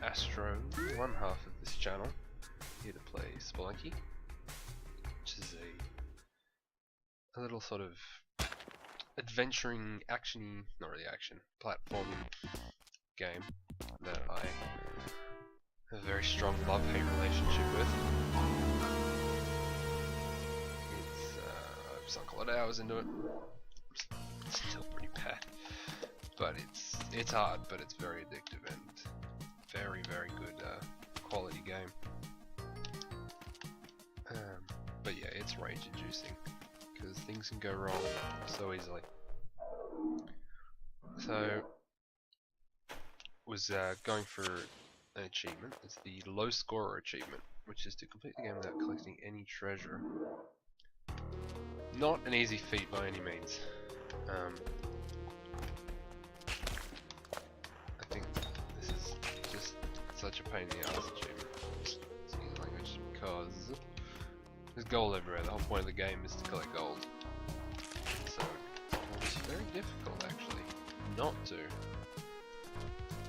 Astro, one half of this channel, here to play Spelunky, which is a little sort of adventuring, actiony, not really action, platforming game that I have a very strong love-hate relationship with. I've sunk a lot of hours into it. It's still pretty bad, but it's hard, but it's very addictive and very good quality game. But yeah, it's rage-inducing because things can go wrong so easily. So was going for an achievement. It's the low scorer achievement, which is to complete the game without collecting any treasure. Not an easy feat by any means. I think this is just such a pain in the ass achievement. Excuse the language, because there's gold everywhere. The whole point of the game is to collect gold. So it's very difficult actually not to.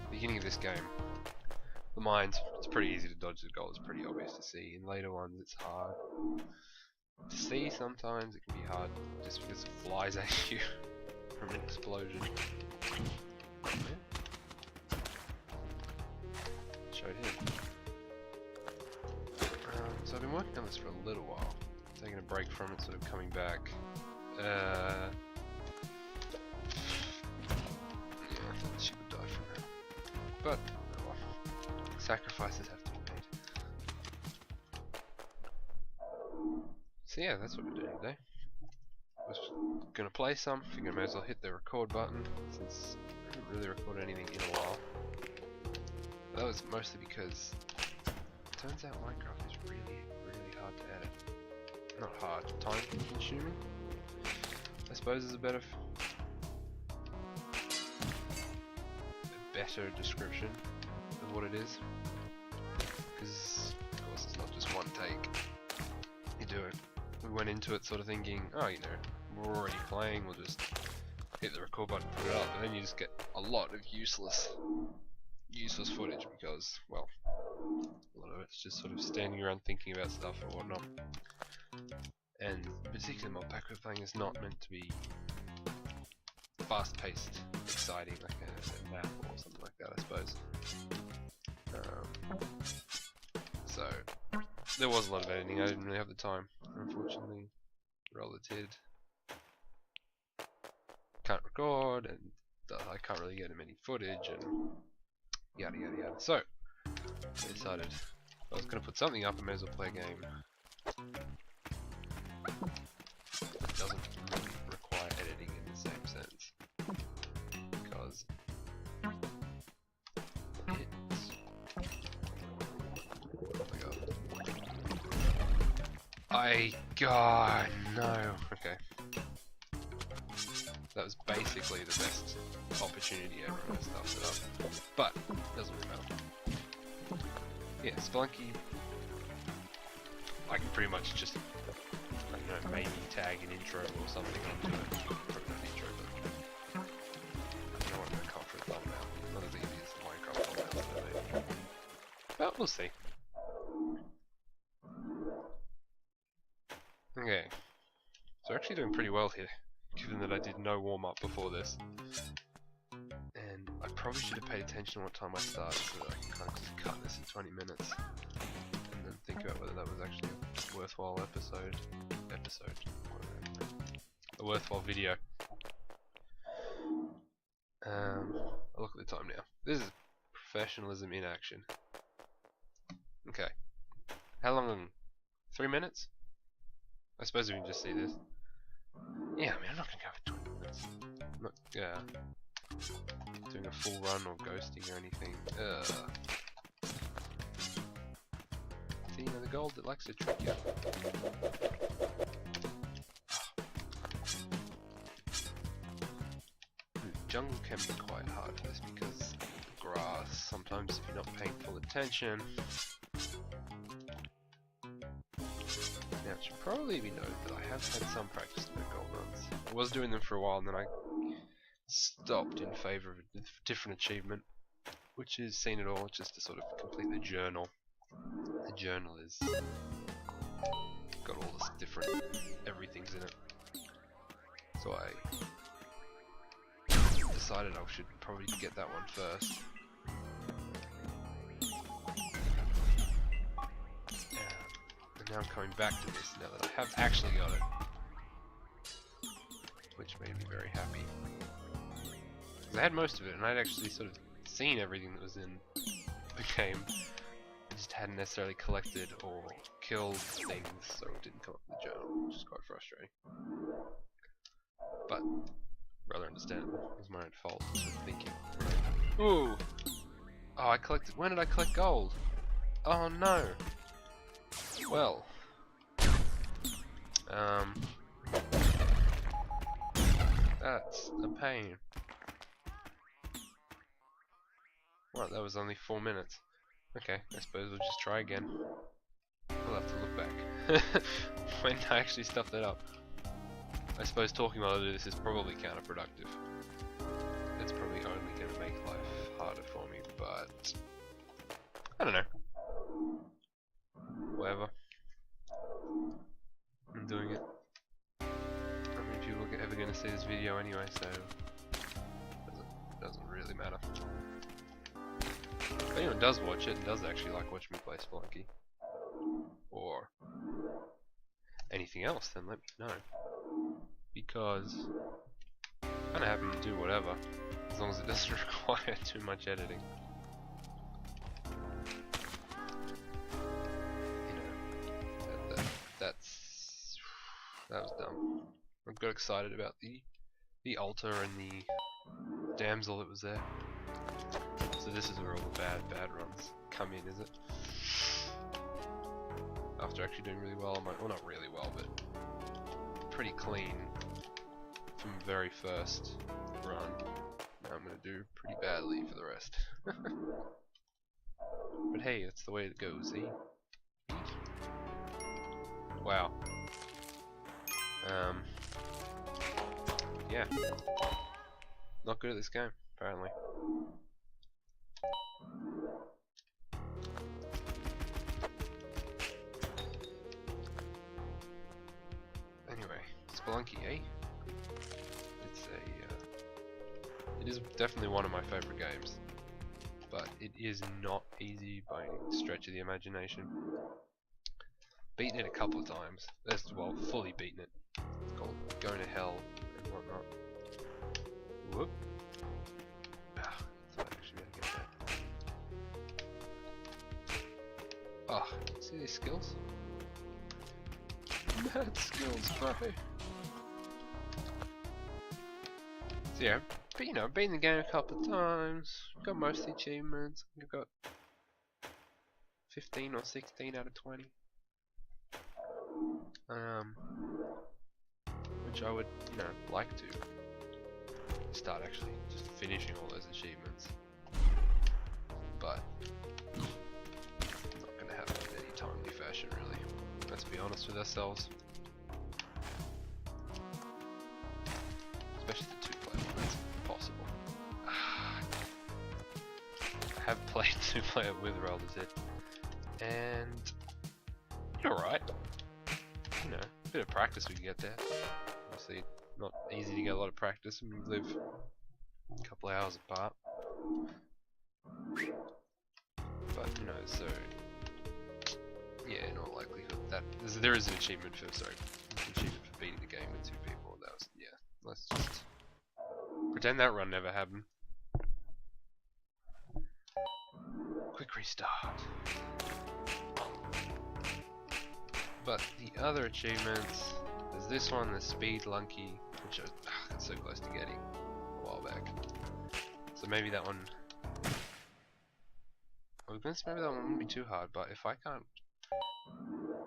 Beginning of this game, the mines, it's pretty easy to dodge the gold, it's pretty obvious to see. In later ones it's hard to see sometimes, it can be hard just because it flies at you from an explosion. Yeah. Showed him. So I've been working on this for a little while, taking a break from it, sort of coming back. Yeah, I thought she would die from it. But, oh well, sacrifices have to be made. So yeah, that's what we're doing today. I was gonna play some, figured I may as well hit the record button, since I haven't really recorded anything in a while. But that was mostly because it turns out Minecraft is really hard to edit. Not hard, time consuming, I suppose is a better description of what it is, because of course it's not just one take. You do it. We went into it sort of thinking, oh, you know, we're already playing, we'll just hit the record button, put it up, and then you just get a lot of useless footage because, well, a lot of it's just sort of standing around thinking about stuff or whatnot. And particularly mod pack we're playing is not meant to be fast-paced, exciting, like a map or something like that, I suppose. So there was a lot of editing. I didn't really have the time, unfortunately. Relative, can't record, and I can't really get many footage, and yada yada yada. So I decided I was going to put something up. I may as well play a game that doesn't really require editing in the same sense, because God, no. Okay. That was basically the best opportunity ever when I started it up. But, doesn't really matter. Yeah, Spelunky, I can pretty much just, I don't know, maybe tag an intro or something onto it. Probably not an intro, but I don't want to come for a thumbnail. Not as easy as Minecraft thumbnails, but we'll see. Okay, so we're actually doing pretty well here, given that I did no warm-up before this. And I probably should have paid attention to what time I started so that I can kind of just cut this in 20 minutes. And then think about whether that was actually a worthwhile a worthwhile video. I'll look at the time now. This is professionalism in action. Okay. How long? 3 minutes? I suppose we can just see this. Yeah, I mean, I'm not going to go for 20 minutes. I'm not doing a full run or ghosting or anything. See, you know, the gold, it likes to trick you. The jungle can be quite hard for this because the grass, sometimes if you're not paying full attention. Now, it should probably be noted that I have had some practice in the gold runs. I was doing them for a while and then I stopped in favour of a different achievement. which is seen it all, just to sort of complete the journal. The journal is got all this different everything's in it. So I decided I should probably get that one first. And now I'm coming back to this now that I have actually got it, which made me very happy. Because I had most of it, and I'd actually sort of seen everything that was in the game. I just hadn't necessarily collected or killed things, so it didn't come up in the journal, which is quite frustrating. But rather understandable. It was my own fault. Sort of thinking. Ooh! Oh, I collected. When did I collect gold? Oh no! Well. That's a pain. Well, that was only 4 minutes. Okay, I suppose we'll just try again. We'll have to look back. When I actually stuffed that up. I suppose talking while I do this is probably counterproductive. It's probably only going to make life harder for me, but I don't know. Whatever. I'm doing it. Not many people are ever going to see this video anyway, so doesn't really matter. If anyone does watch it and does actually like watching me play Spelunky, or anything else, then let me know. Because I'm kinda happy to do whatever, as long as it doesn't require too much editing. You know, that was dumb. I got excited about the altar and the damsel that was there. So this is where all the bad runs come in, is it? After actually doing really well, well, not really well, but pretty clean from the very first run. Now I'm gonna do pretty badly for the rest. But hey, that's the way it goes, eh? Wow. Yeah. Not good at this game, apparently. Anyway, Spelunky, eh? It is definitely one of my favorite games, but it is not easy by any stretch of the imagination. Beaten it a couple of times. Well, fully beaten it. Called going to hell and whatnot. Whoop. Ah, thought I actually better get that. Ah, see these skills? Mad skills, bro. So yeah, but you know, beaten the game a couple of times, got most of the achievements, I got 15 or 16 out of 20. Which I would, you know, like to start actually just finishing all those achievements. But not gonna happen in any timely fashion really. Let's be honest with ourselves. Especially the 2-player one, that's impossible. I have played 2-player with Roller Z, and you're alright. You know, a bit of practice we can get there. Obviously, not easy to get a lot of practice when we live a couple of hours apart. But, you know, so yeah, in all likelihood, there is an achievement for beating the game with 2 people. That was, yeah. Let's just pretend that run never happened. Quick restart. But the other achievements, there's this one, the Spelunky, which I got so close to getting a while back. So maybe that one, well, maybe that one wouldn't be too hard, but if I can't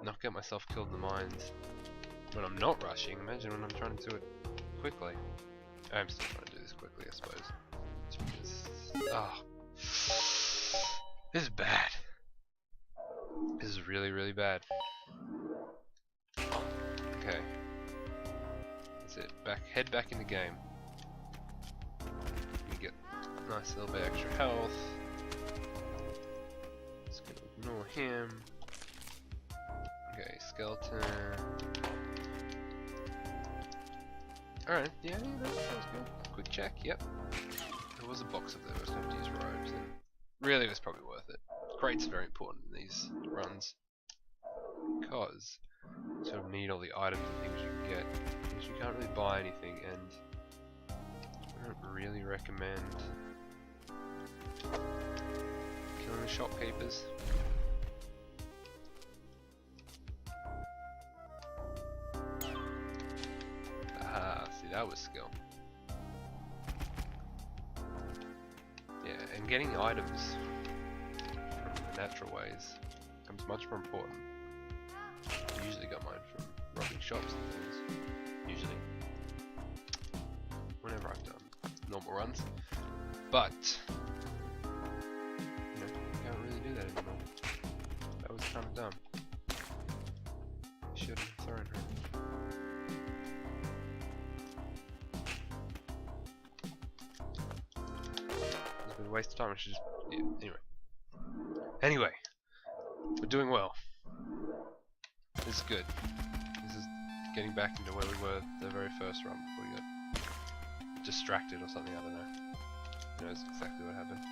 not get myself killed in the mines when I'm not rushing, imagine when I'm trying to do it quickly. I'm still trying to do this quickly, I suppose. Just because, this is bad. This is really, really bad. Okay. That's it. Head back in the game. You get a nice little bit extra health. Ignore him. Okay, skeleton. Alright, yeah, that was good. Quick check, yep. There was a box up there, I was going to use robes, and really it was probably worth it. Crates are very important in these runs, because you sort of need all the items and things you can get, because you can't really buy anything, and I don't really recommend killing the shopkeepers. Ah, see, that was skill. Yeah, and getting items from the natural ways becomes much more important. I usually got mine from robbing shops and things. Usually. Whenever I've done normal runs. But you know, you can't really do that anymore. That was kind of dumb. Shouldn't have thrown her. It's been a waste of time. I should just, yeah, anyway, we're doing well. This is good. This is getting back into where we were the very first run before we got distracted or something. I don't know. Who knows exactly what happened.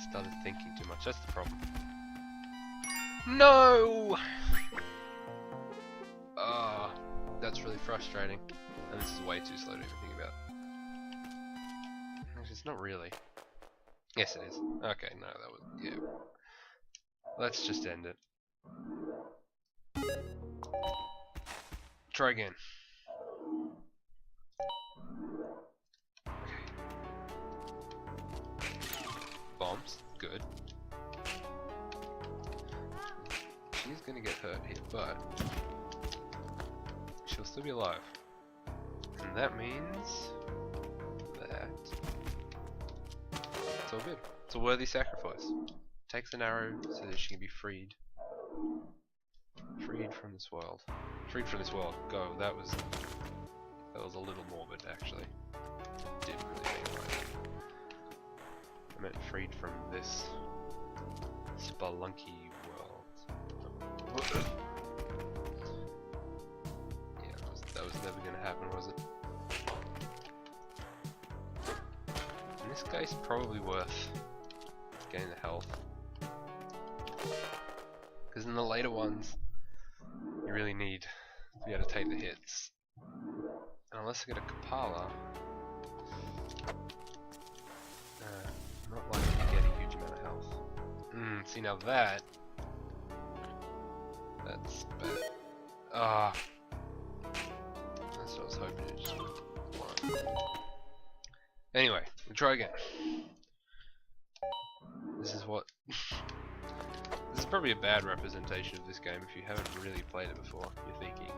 Started thinking too much. That's the problem. No! Ah, that's really frustrating. And this is way too slow to even think about. Actually, it's not really. Yes, it is. Okay, no, that was, yeah. Let's just end it. Try again. Okay. Bombs, good. She's gonna get hurt here, but she'll still be alive. And that means that it's all good. It's a worthy sacrifice. Takes an arrow so that she can be freed. Freed from this world. Freed from this world. Go. That was a little morbid, actually. Didn't really mean right. I meant freed from this Spelunky world. Yeah, that was never gonna happen, was it? In this case, probably worth getting the health. Because in the later ones, you really need to be able to take the hits. And unless I get a Kapala, I'm not likely to get a huge amount of health. See, now that's bad. Ah, that's what I was hoping to just work. Anyway, we'll try again. This is what. This is probably a bad representation of this game if you haven't really played it before. You're thinking,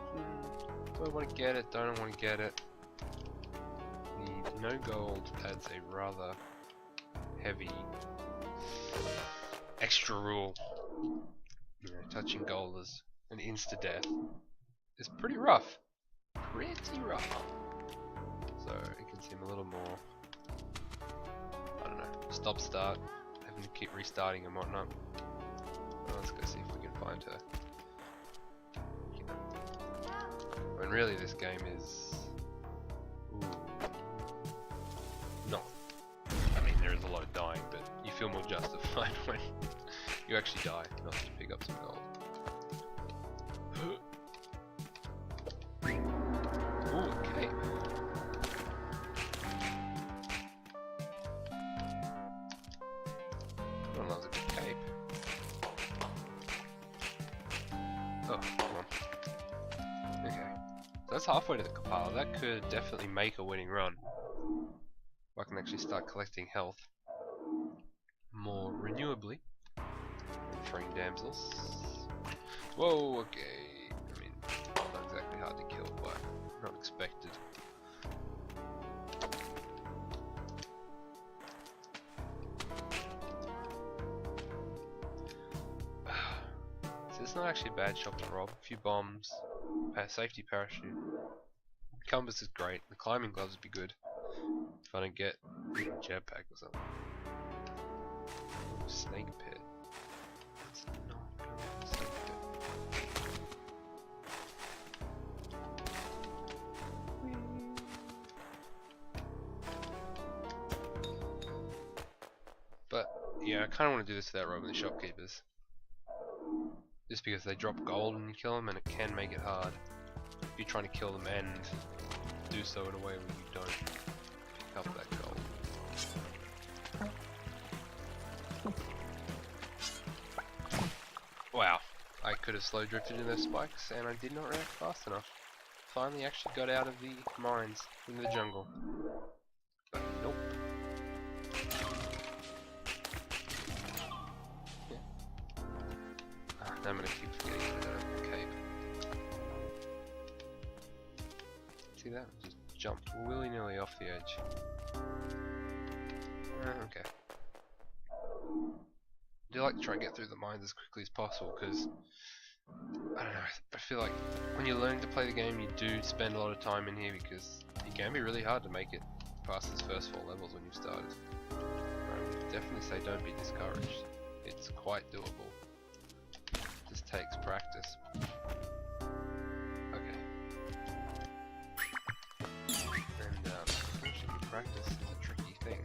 do I want to get it? Don't I want to get it? The no gold adds a rather heavy extra rule. You know, touching gold as an insta-death is pretty rough. Pretty rough. So it can seem a little more, I don't know, stop-start, having to keep restarting and whatnot. Well, let's go see if we can find her. You know. When really this game is... Ooh. Not... I mean, there is a lot of dying, but you feel more justified when you actually die, not just pick up some gold. Ooh, okay. Everyone loves a good cape. Oh, come on. Okay. So that's halfway to the Kapala. That could definitely make a winning run. If I can actually start collecting health more renewably. Freeing damsels. Whoa, okay. I mean, not exactly hard to kill, but not expected. So it's not actually a bad shop to rob. A few bombs, safety parachute. Compass is great. The climbing gloves would be good. If I don't get a jetpack or something. Snake pit. yeah, I kind of want to do this without robbing the shopkeepers. Just because they drop gold when you kill them, and it can make it hard if you're trying to kill them and do so in a way where you don't pick up that gold. Wow, I could have slow drifted in those spikes, and I did not react fast enough. Finally actually got out of the mines into the jungle. But nope. Yeah. Ah, now I'm gonna keep forgetting that I don't have a cape. See that? Just jumped willy-nilly off the edge. Okay. I do like to try and get through the mines as quickly as possible because I don't know, I feel like when you're learning to play the game you do spend a lot of time in here because it can be really hard to make it past those first 4 levels when you've started. I would definitely say don't be discouraged. It's quite doable. It just takes practice. Okay. And actually practice is a tricky thing.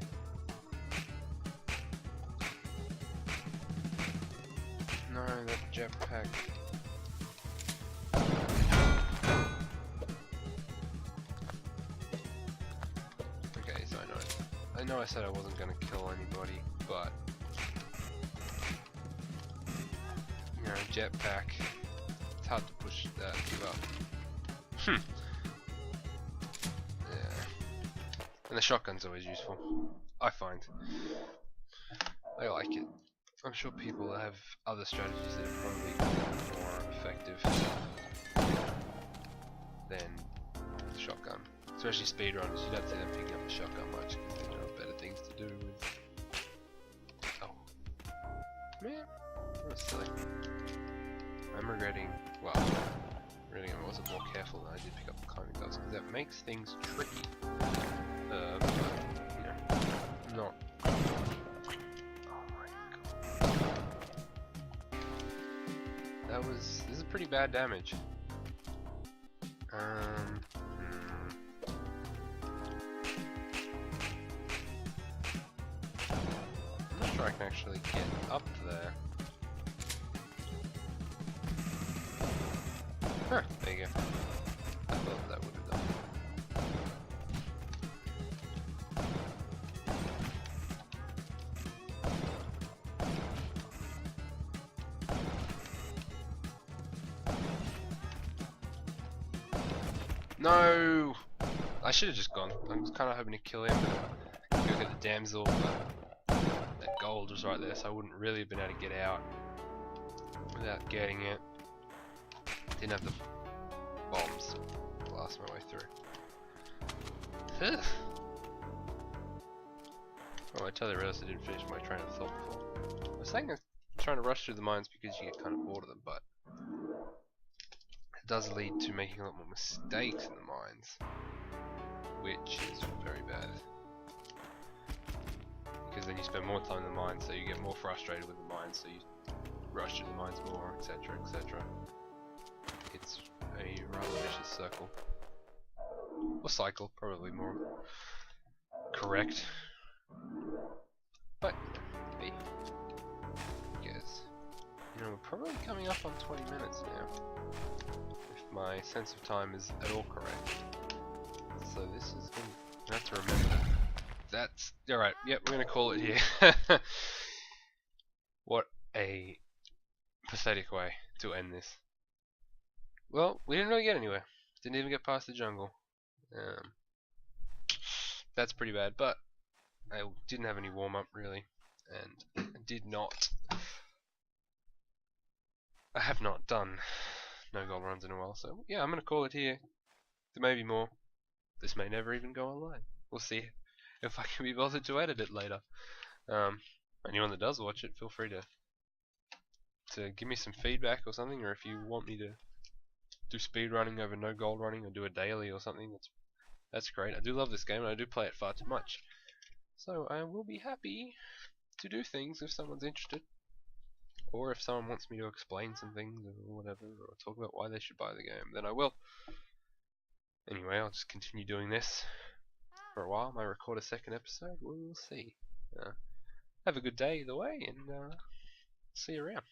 No, that jetpack. Okay, so I know I said I wasn't going to kill anybody, but you know, jetpack. It's hard to push that. Give up. Yeah. And the shotgun's always useful. I find. I like it. I'm sure people have other strategies that are probably more effective than the shotgun. Especially speedrunners, you don't see them picking up the shotgun much because they know better things to do with. Oh. Man, that was silly. I'm regretting, well, I wasn't more careful than I did pick up the climbing dust because that makes things tricky. You know, not. This is pretty bad damage. I'm not sure I can actually get up there. Huh, there you go. I thought that would have done. No! I should have just gone. I was kind of hoping to kill him and go get the damsel, but that gold was right there, so I wouldn't really have been able to get out without getting it. Didn't have the bombs to blast my way through. Oh, I totally realized I didn't finish my train of thought before. I was saying I'm trying to rush through the mines because you get kind of bored of them, but it does lead to making a lot more mistakes in the mines, which is very bad. Because then you spend more time in the mines, so you get more frustrated with the mines, so you rush through the mines more, etc, etc. It's a rather vicious circle. Or cycle, probably more correct. But, hey, guess. You know, we're probably coming up on 20 minutes now. If my sense of time is at all correct. So this is going to have to remember that. That's alright, yep, we're gonna call it here. What a pathetic way to end this. Well, we didn't really get anywhere. Didn't even get past the jungle. That's pretty bad, but I didn't have any warm-up really, and I have not done no gold runs in a while, so yeah, I'm gonna call it here. There may be more. This may never even go online. We'll see if I can be bothered to edit it later. Anyone that does watch it, feel free to give me some feedback or something, or if you want me to do speed running over no gold running or do a daily or something, that's great. I do love this game and I do play it far too much. So I will be happy to do things if someone's interested. Or if someone wants me to explain some things or whatever, or talk about why they should buy the game, then I will. Anyway, I'll just continue doing this for a while. Might record a second episode, we'll see. have a good day either way, and see you around.